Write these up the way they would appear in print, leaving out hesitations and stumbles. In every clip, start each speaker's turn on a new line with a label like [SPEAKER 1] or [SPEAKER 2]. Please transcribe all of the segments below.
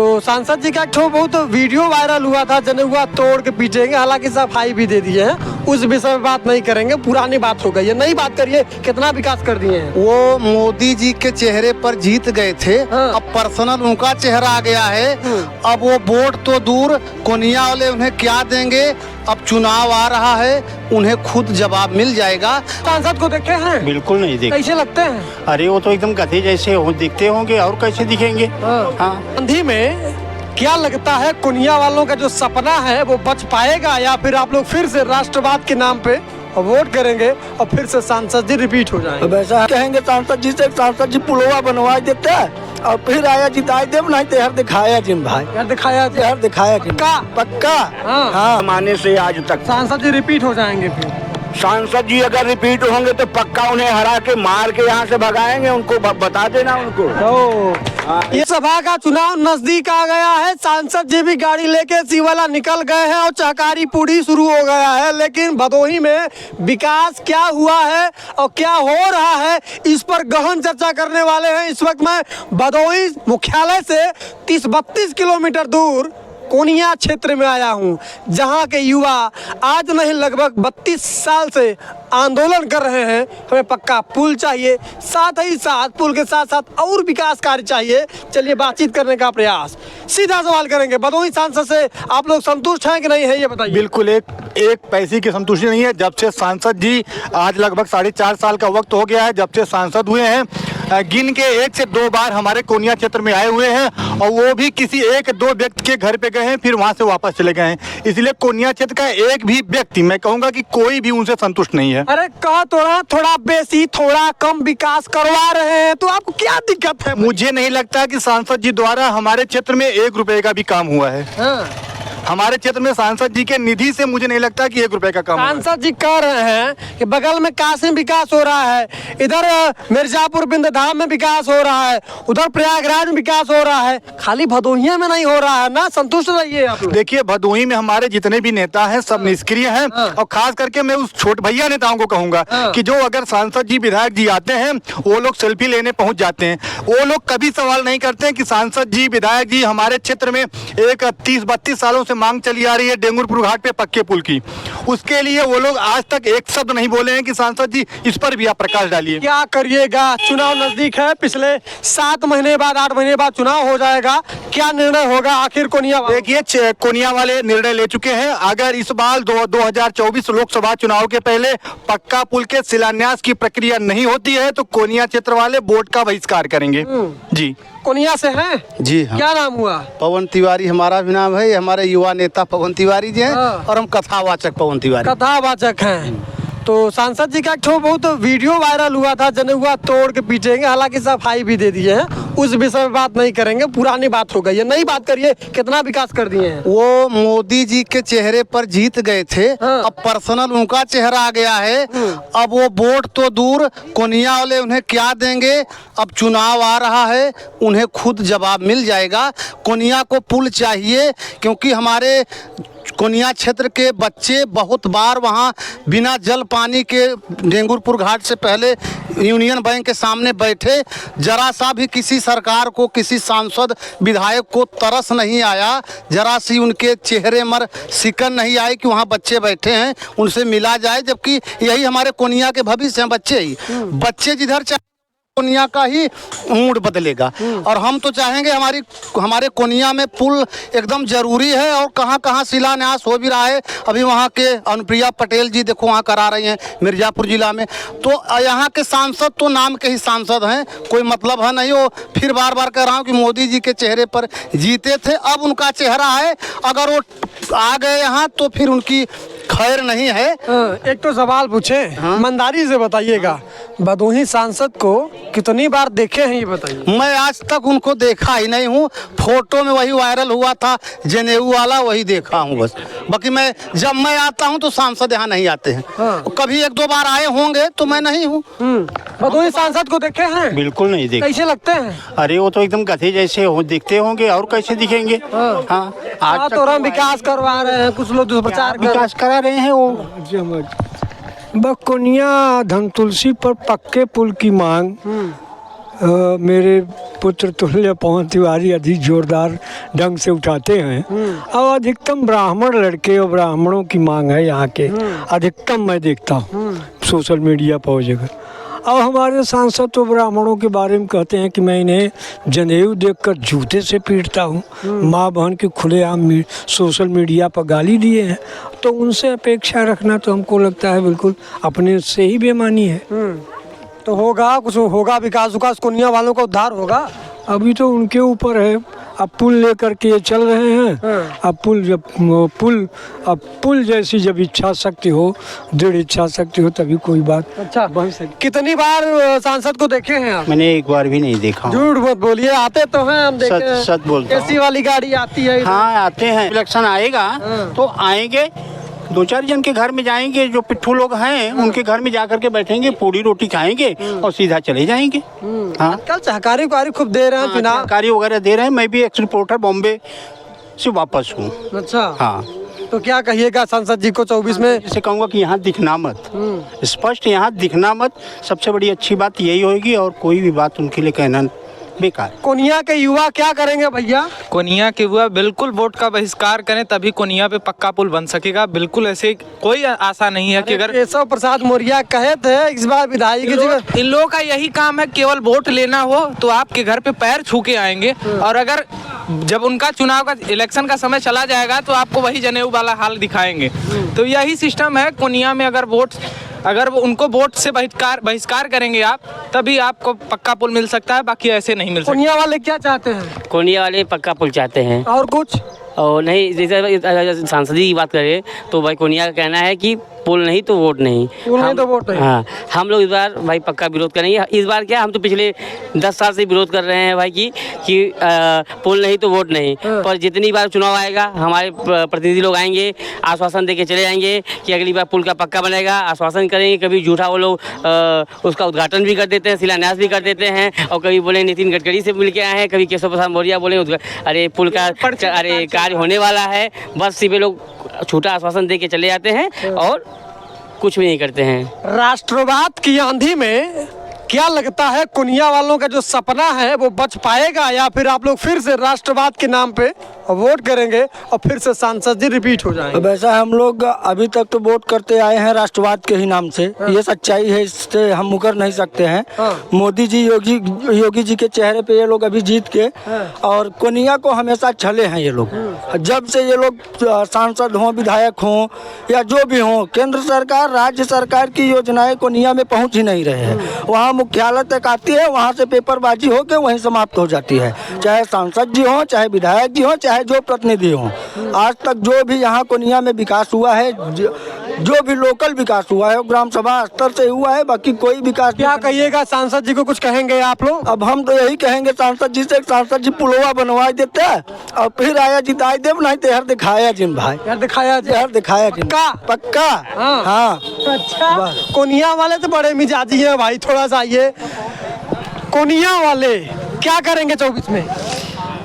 [SPEAKER 1] तो सांसद जी का एक बहुत वीडियो वायरल हुआ था, जनेऊ तोड़ के पीटेंगे, हालांकि सफाई भी दे दिए हैं, उस विषय में बात नहीं करेंगे, पुरानी बात हो गई है, नई बात करिए, कितना विकास कर दिए हैं।
[SPEAKER 2] वो मोदी जी के चेहरे पर जीत गए थे, अब पर्सनल उनका चेहरा आ गया है। अब वो वोट तो दूर, कोनिया वाले उन्हें क्या देंगे, अब चुनाव आ रहा है, उन्हें खुद जवाब मिल जाएगा।
[SPEAKER 1] सांसद को देखे हैं?
[SPEAKER 3] बिल्कुल नहीं देखे।
[SPEAKER 1] कैसे लगते हैं?
[SPEAKER 3] अरे वो तो एकदम गधे जैसे दिखते होंगे, और कैसे दिखेंगे। हाँ।
[SPEAKER 1] गांधी में क्या लगता है, कोनिया वालों का जो सपना है वो बच पाएगा, या फिर आप लोग फिर से राष्ट्रवाद के नाम पे वोट करेंगे और फिर से सांसद जी रिपीट हो जाएंगे?
[SPEAKER 4] वैसा कहेंगे सांसद जी से, सांसद जी पुलवा बनवा देते और फिर आया जिताई देव, नहीं तो यार दिखाया जिन भाई,
[SPEAKER 1] यार दिखाया
[SPEAKER 4] जिन पक्का। हाँ
[SPEAKER 3] माने से आज तक
[SPEAKER 1] सांसद जी रिपीट हो जाएंगे। फिर
[SPEAKER 3] सांसद जी अगर रिपीट होंगे तो पक्का उन्हें हरा के मार के यहाँ से भगाएंगे, उनको बता देना उनको।
[SPEAKER 1] ये सभा का चुनाव नजदीक आ गया है, सांसद जी भी गाड़ी लेके शिवाला निकल गए हैं और चहकारी पूड़ी शुरू हो गया है, लेकिन भदोही में विकास क्या हुआ है और क्या हो रहा है, इस पर गहन चर्चा करने वाले हैं। इस वक्त मैं भदोही मुख्यालय से 30-32 किलोमीटर दूर कोनिया क्षेत्र में आया हूं, जहां के युवा आज नहीं लगभग 32 साल से आंदोलन कर रहे हैं। हमें पक्का पुल चाहिए, साथ ही साथ पुल के साथ साथ और विकास कार्य चाहिए। चलिए बातचीत करने का प्रयास, सीधा सवाल करेंगे, भदोही सांसद से आप लोग संतुष्ट हैं कि नहीं है, ये बताइए।
[SPEAKER 5] बिल्कुल एक पैसे की संतुष्टि नहीं है। जब से सांसद जी, आज लगभग 4.5 साल का वक्त हो गया है जब से सांसद हुए हैं, गिन के 1 से 2 बार हमारे कोनिया क्षेत्र में आए हुए हैं, और वो भी किसी 1-2 व्यक्ति के घर पे गए हैं, फिर वहां से वापस चले गए हैं। इसलिए कोनिया क्षेत्र का एक भी व्यक्ति, मैं कहूंगा कि कोई भी उनसे संतुष्ट नहीं है।
[SPEAKER 1] अरे कह तो रहा, थोड़ा बेसी थोड़ा कम विकास करवा रहे हैं, तो आपको क्या दिक्कत है?
[SPEAKER 5] मुझे नहीं लगता कि सांसद जी द्वारा हमारे क्षेत्र में 1 रुपए का भी काम हुआ है। हमारे क्षेत्र में सांसद जी के निधि से मुझे नहीं लगता कि 1 रुपए का काम।
[SPEAKER 1] सांसद जी कह रहे हैं कि बगल में काशी विकास हो रहा है, इधर मिर्जापुर बिंदधाम में विकास हो रहा है, उधर प्रयागराज में विकास हो रहा है, खाली भदोही में नहीं हो रहा है ना। संतुष्ट रहिए आप लोग।
[SPEAKER 5] देखिए, भदोही में हमारे जितने भी नेता हैं सब निष्क्रिय हैं, और खास करके मैं उस छोटे भैया नेताओं को कहूंगा कि जो अगर सांसद जी विधायक जी आते हैं, वो लोग सेल्फी लेने पहुंच जाते हैं। वो लोग कभी सवाल नहीं करते हैं कि सांसद जी विधायक जी हमारे क्षेत्र में एक 30-32 सालों से मांग चली आ रही है डेंगुरपुर घाट पे पक्के पुल की, उसके लिए वो लोग आज तक एक शब्द नहीं बोले हैं कि सांसद जी इस पर भी आप प्रकाश डालिए।
[SPEAKER 1] क्या करिएगा, चुनाव नजदीक है, पिछले 7 महीने बाद 8 महीने बाद चुनाव हो जाएगा, क्या निर्णय होगा आखिर कोनिया?
[SPEAKER 5] देखिए, कोनिया वाले निर्णय ले चुके हैं, अगर इस बार 2024 लोकसभा चुनाव के पहले पक्का पुल के शिलान्यास की प्रक्रिया नहीं होती है तो कोनिया क्षेत्र वाले वोट का बहिष्कार करेंगे। जी,
[SPEAKER 1] कोनिया से हैं?
[SPEAKER 2] जी हाँ।
[SPEAKER 1] क्या नाम हुआ?
[SPEAKER 2] पवन तिवारी हमारा भी नाम है, हमारे युवा नेता पवन तिवारी जी हैं, और हम कथावाचक पवन तिवारी।
[SPEAKER 1] कथावाचक हैं। तो सांसद जी का एक बहुत वीडियो वायरल हुआ था, जनेऊ तोड़ के पीटेंगे, हालांकि सफाई भी दे दिए हैं, उस विषय में बात नहीं करेंगे, पुरानी बात हो गई है, नई बात करिए, कितना विकास कर दिए हैं।
[SPEAKER 2] वो मोदी जी के चेहरे पर जीत गए थे, अब पर्सनल उनका चेहरा आ गया है। अब वो वोट तो दूर, कोनिया वाले उन्हें क्या देंगे, अब चुनाव आ रहा है, उन्हें खुद जवाब मिल जाएगा। कोनिया को पुल चाहिए, क्योंकि हमारे कोनिया क्षेत्र के बच्चे बहुत बार वहाँ बिना जल पानी के डेंगुरपुर घाट से पहले यूनियन बैंक के सामने बैठे, जरा सा भी किसी सरकार को, किसी सांसद विधायक को तरस नहीं आया, जरा सी उनके चेहरे पर सिकन नहीं आई कि वहाँ बच्चे बैठे हैं, उनसे मिला जाए। जबकि यही हमारे कोनिया के भविष्य हैं, बच्चे जिधर कोनिया का ही मूड बदलेगा। और हम तो चाहेंगे हमारे कोनिया में पुल एकदम जरूरी है, और कहाँ कहाँ शिलान्यास हो भी रहा है। अभी वहाँ के अनुप्रिया पटेल जी देखो वहाँ करा रही हैं मिर्जापुर जिला में। तो यहाँ के सांसद तो नाम के ही सांसद हैं, कोई मतलब है नहीं। वो फिर बार बार कह रहा हूँ कि मोदी जी के चेहरे पर जीते थे, अब उनका चेहरा है, अगर वो आ गए यहाँ तो फिर उनकी खैर नहीं है।
[SPEAKER 1] एक तो सवाल पूछे, ईमानदारी से बताइएगा, भदोही सांसद को कितनी बार देखे हैं ये बताइए।
[SPEAKER 2] मैं आज तक उनको देखा ही नहीं हूँ, फोटो में वही वायरल हुआ था जनेऊ वाला, वही देखा हूँ बस। बाकी जब मैं आता हूँ तो सांसद यहाँ नहीं आते हैं। कभी 1-2 बार आए होंगे तो मैं नहीं हूँ।
[SPEAKER 1] भदोही सांसद को देखे हैं?
[SPEAKER 3] बिल्कुल नहीं देखे।
[SPEAKER 1] कैसे लगते हैं?
[SPEAKER 3] अरे वो तो एकदम गधे जैसे दिखते होंगे, और कैसे दिखेंगे। हाँ,
[SPEAKER 1] आज तो विकास करवा रहे हैं, कुछ लोग दुष्प्रचार
[SPEAKER 3] विकास करा रहे हैं। वो
[SPEAKER 4] बकोनिया धनतुलसी पर पक्के पुल की मांग
[SPEAKER 6] मेरे पुत्र तुल्य पवन तिवारी अधिक जोरदार ढंग से उठाते हैं। और अधिकतम ब्राह्मण लड़के और ब्राह्मणों की मांग है यहाँ के, अधिकतम मैं देखता हूँ सोशल मीडिया पर हो जगह। और हमारे सांसद तो ब्राह्मणों के बारे में कहते हैं कि मैं इन्हें जनेऊ देखकर जूते से पीटता हूँ। माँ बहन के खुलेआम सोशल मीडिया पर गाली दिए हैं, तो उनसे अपेक्षा रखना तो हमको लगता है बिल्कुल अपने से ही बेमानी है।
[SPEAKER 1] तो होगा कुछ, होगा विकास विकास, कोनिया वालों का उद्धार होगा।
[SPEAKER 6] अभी तो उनके ऊपर है, अब पुल लेकर के ये चल रहे हैं। अब पुल जैसी जब इच्छा शक्ति हो, दृढ़ इच्छा शक्ति हो, तभी कोई बात
[SPEAKER 1] अच्छा
[SPEAKER 6] बन सकती।
[SPEAKER 1] कितनी बार सांसद को देखे हैं आप?
[SPEAKER 7] मैंने एक बार भी नहीं देखा।
[SPEAKER 1] झूठ मत बोलिए, आते तो हैं, हम देखे हैं।
[SPEAKER 7] सच बोलता हूँ।
[SPEAKER 1] एसी वाली गाड़ी आती है।
[SPEAKER 7] हाँ आते हैं, इलेक्शन आएगा तो आएंगे, 2-4 जन के घर में जाएंगे, जो पिट्ठू लोग हैं उनके घर में जाकर के बैठेंगे, पूड़ी रोटी खाएंगे और सीधा चले जाएंगे। हाँ,
[SPEAKER 1] कल सहकारी उकारी खूब दे रहे हैं चुनाव।
[SPEAKER 7] सरकारी वगैरह दे रहे हैं। मैं भी एक्स रिपोर्टर बॉम्बे से वापस हूँ।
[SPEAKER 1] अच्छा
[SPEAKER 7] हाँ,
[SPEAKER 1] तो क्या कहिएगा सांसद जी को 24 में?
[SPEAKER 7] जैसे कहूँगा कि यहाँ दिखना मत, स्पष्ट यहाँ दिखना मत। सबसे बड़ी अच्छी बात यही होगी, और कोई भी बात उनके लिए कहना बेकार।
[SPEAKER 1] कोनिया के युवा क्या करेंगे भैया?
[SPEAKER 8] कोनिया के युवा बिल्कुल वोट का बहिष्कार करें, तभी कोनिया पे पक्का पुल बन सकेगा। बिल्कुल ऐसे कोई आशा नहीं है कि अगर
[SPEAKER 1] केशव प्रसाद मौर्य कहे थे इस बार विधायक की जगह।
[SPEAKER 8] इन लोगों का यही काम है, केवल वोट लेना हो तो आपके घर पे पैर छू के आएंगे, और अगर जब उनका चुनाव का इलेक्शन का समय चला जाएगा तो आपको वही जनेऊ वाला हाल दिखाएंगे। तो यही सिस्टम है कोनिया में। अगर वो उनको वोट से बहिष्कार करेंगे आप, तभी आपको पक्का पुल मिल सकता है, बाकी ऐसे नहीं मिल सकता।
[SPEAKER 1] कोनिया वाले क्या चाहते हैं?
[SPEAKER 9] कोनिया वाले पक्का पुल चाहते हैं।
[SPEAKER 1] और कुछ
[SPEAKER 9] और नहीं, जैसे सांसदी की बात करें तो भाई कोनिया का कहना है कि पुल नहीं तो वोट नहीं।
[SPEAKER 1] पुल नहीं तो वोट नहीं।
[SPEAKER 9] हाँ, हम लोग इस बार भाई पक्का विरोध करेंगे। इस बार क्या, हम तो पिछले 10 साल से विरोध कर रहे हैं भाई कि पुल नहीं तो वोट नहीं। पर जितनी बार चुनाव आएगा हमारे प्रतिनिधि लोग आएंगे, आश्वासन देके चले जाएंगे कि अगली बार पुल का पक्का बनेगा, आश्वासन करेंगे। कभी झूठा वो लोग उसका उद्घाटन भी कर देते हैं, शिलान्यास भी कर देते हैं, और कभी बोले नितिन गडकरी से मिल के आए हैं, कभी केशव प्रसाद मौर्य बोले अरे पुल का अरे कार्य होने वाला है। बस सिर्फ लोग झूठा आश्वासन दे के चले जाते हैं और कुछ भी नहीं करते हैं।
[SPEAKER 1] राष्ट्रवाद की आंधी में क्या लगता है कोनिया वालों का जो सपना है वो बच पाएगा, या फिर आप लोग फिर से राष्ट्रवाद के नाम पे वोट करेंगे और फिर से सांसद जी रिपीट हो जाएंगे?
[SPEAKER 4] वैसा हम लोग अभी तक तो वोट करते आए हैं राष्ट्रवाद के ही नाम से। ये सच्चाई है, इससे हम मुकर नहीं सकते हैं। मोदी जी, योगी जी के चेहरे पे ये लोग अभी जीत के, और कोनिया को हमेशा छले हैं ये लोग। जब से ये लोग सांसद हों, विधायक हों या जो भी हों, केंद्र सरकार, राज्य सरकार की योजनाएं कोनिया में पहुंच ही नहीं रहे हैं। वहाँ मुख्यालय तक आती है, वहाँ से पेपरबाजी होकर वहीं समाप्त हो जाती है। चाहे सांसद जी हों, चाहे विधायक जी हों, चाहे जो प्रतिनिधि हों। आज तक जो भी यहाँ कोनिया में विकास हुआ है, जो भी लोकल विकास हुआ है, ग्राम सभा स्तर से हुआ है, बाकी कोई विकास।
[SPEAKER 1] क्या कहिएगा सांसद जी को, कुछ कहेंगे आप लोग?
[SPEAKER 4] अब हम तो यही कहेंगे सांसद जी से, सांसद जी पुलवा बनवा देते हैं और फिर आया जिताई देव, नहीं तो हर दिखाया जिन भाई,
[SPEAKER 1] यार दिखाया जी,
[SPEAKER 4] हर दिखाया जिन। पक्का। हाँ।
[SPEAKER 1] अच्छा, कोनिया वाले तो बड़े मिजाजी हैं भाई। थोड़ा सा ये कोनिया वाले क्या करेंगे 24 में?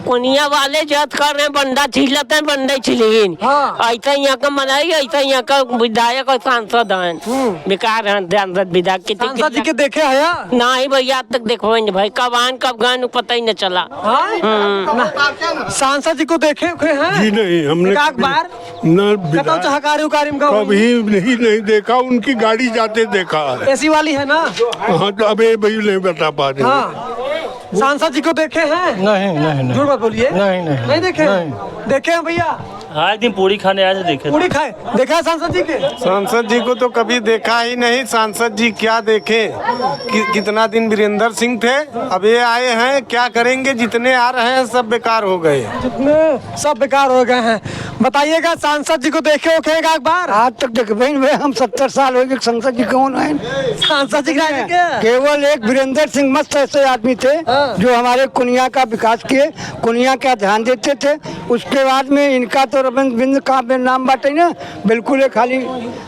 [SPEAKER 10] कोनिया वाले जत कर रहे बंदा छिलत है, बंदा छिलीन। ऐसा यहाँ का मनाई, ऐसा यहाँ का विधायक और सांसद हैं। बेकार हैं सांसद विधायक के।
[SPEAKER 1] सांसद जी के देखे हैं?
[SPEAKER 10] नहीं भैया, आज तक देखो भाई, कब आन कब गए पता ही न चला।
[SPEAKER 1] सांसद जी को देखे हैं?
[SPEAKER 11] जी नहीं, हमने
[SPEAKER 1] बार
[SPEAKER 11] कभी नहीं देखा। उनकी गाड़ी जाते देखा है।
[SPEAKER 1] एसी वाली है ना?
[SPEAKER 11] हाँ, तो अब ये भाई नहीं बता पा रहे।
[SPEAKER 1] हाँ, सांसद जी को देखे हैं?
[SPEAKER 6] नहीं।
[SPEAKER 1] झूठ मत बोलिए। नहीं देखे? देखे हैं भैया?
[SPEAKER 12] हाँ, एक दिन पूरी खाने आए थे, देखे।
[SPEAKER 1] पूरी खाए? देखा है सांसद जी के?
[SPEAKER 13] सांसद जी को तो कभी देखा ही नहीं। सांसद जी क्या देखे, कितना दिन वीरेंद्र सिंह थे, अब ये आए हैं, क्या करेंगे? जितने आ रहे हैं सब बेकार हो गए।
[SPEAKER 1] जितने सब बेकार हो गए हैं। बताइएगा सांसद जी को देखे हो एक बार?
[SPEAKER 6] आज तक देखे हम 70 साल हो गए। सांसद जी कौन है?
[SPEAKER 1] सांसद जी
[SPEAKER 6] केवल एक वीरेंद्र सिंह मस्त ऐसे आदमी थे जो हमारे कुनिया का विकास किए, कुनिया का ध्यान देते थे। उसके बाद में इनका तो रविंद्र बिंद का नाम बाटे ना, बिल्कुल खाली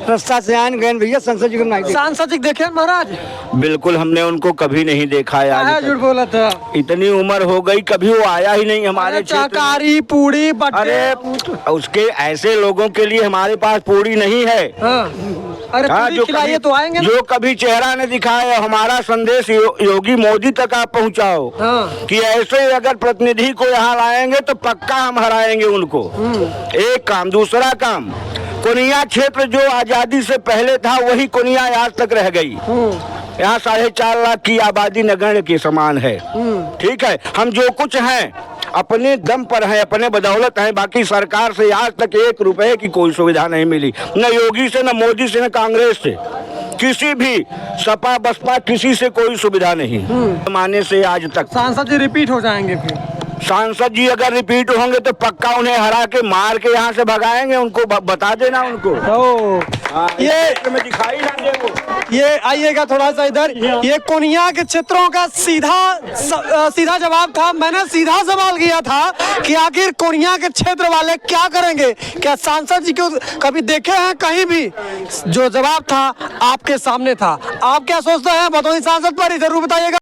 [SPEAKER 6] रास्ता से आए गए भैया। सांसद जी को नहीं।
[SPEAKER 1] सांसद जी देखे महाराज?
[SPEAKER 3] बिल्कुल, हमने उनको कभी नहीं देखा है।
[SPEAKER 1] झूठ बोला था।
[SPEAKER 3] इतनी उम्र हो गई, कभी वो आया ही नहीं हमारे।
[SPEAKER 1] चाकारी पूड़ी
[SPEAKER 3] अरे उसके ऐसे लोगों के लिए हमारे पास पूड़ी नहीं है।
[SPEAKER 1] अरे
[SPEAKER 3] हाँ,
[SPEAKER 1] पूरी खिलाइए तो आएंगे ना।
[SPEAKER 3] जो कभी चेहरा ने दिखाया, हमारा संदेश योगी मोदी तक आप पहुंचाओ कि ऐसे अगर प्रतिनिधि को यहाँ लाएंगे तो पक्का हम हराएंगे उनको। एक काम। दूसरा काम, कोनिया क्षेत्र जो आजादी से पहले था वही कोनिया आज तक रह गई। यहाँ 4.5 लाख की आबादी नगण्य के समान है। ठीक है, हम जो कुछ हैं अपने दम पर हैं, अपने बदौलत हैं। बाकी सरकार से आज तक 1 रुपए की कोई सुविधा नहीं मिली, न योगी से, न मोदी से, न कांग्रेस से, किसी भी सपा बसपा किसी से कोई सुविधा नहीं माने से आज तक।
[SPEAKER 1] सांसद जी रिपीट हो जाएंगे फिर?
[SPEAKER 3] सांसद जी अगर रिपीट होंगे तो पक्का उन्हें हरा के मार के यहाँ से भगाएंगे। उनको बता देना उनको।
[SPEAKER 1] ये
[SPEAKER 3] में दिखाई ना दे वो।
[SPEAKER 1] ये आइएगा थोड़ा सा इधर। ये कोनिया के क्षेत्रों का सीधा जवाब था। मैंने सीधा सवाल किया था कि आखिर कोनिया के क्षेत्र वाले क्या करेंगे, क्या सांसद जी को कभी देखे हैं कहीं भी? जो जवाब था आपके सामने था। आप क्या सोचते हैं भदोही सांसद पर, जरूर बताइएगा।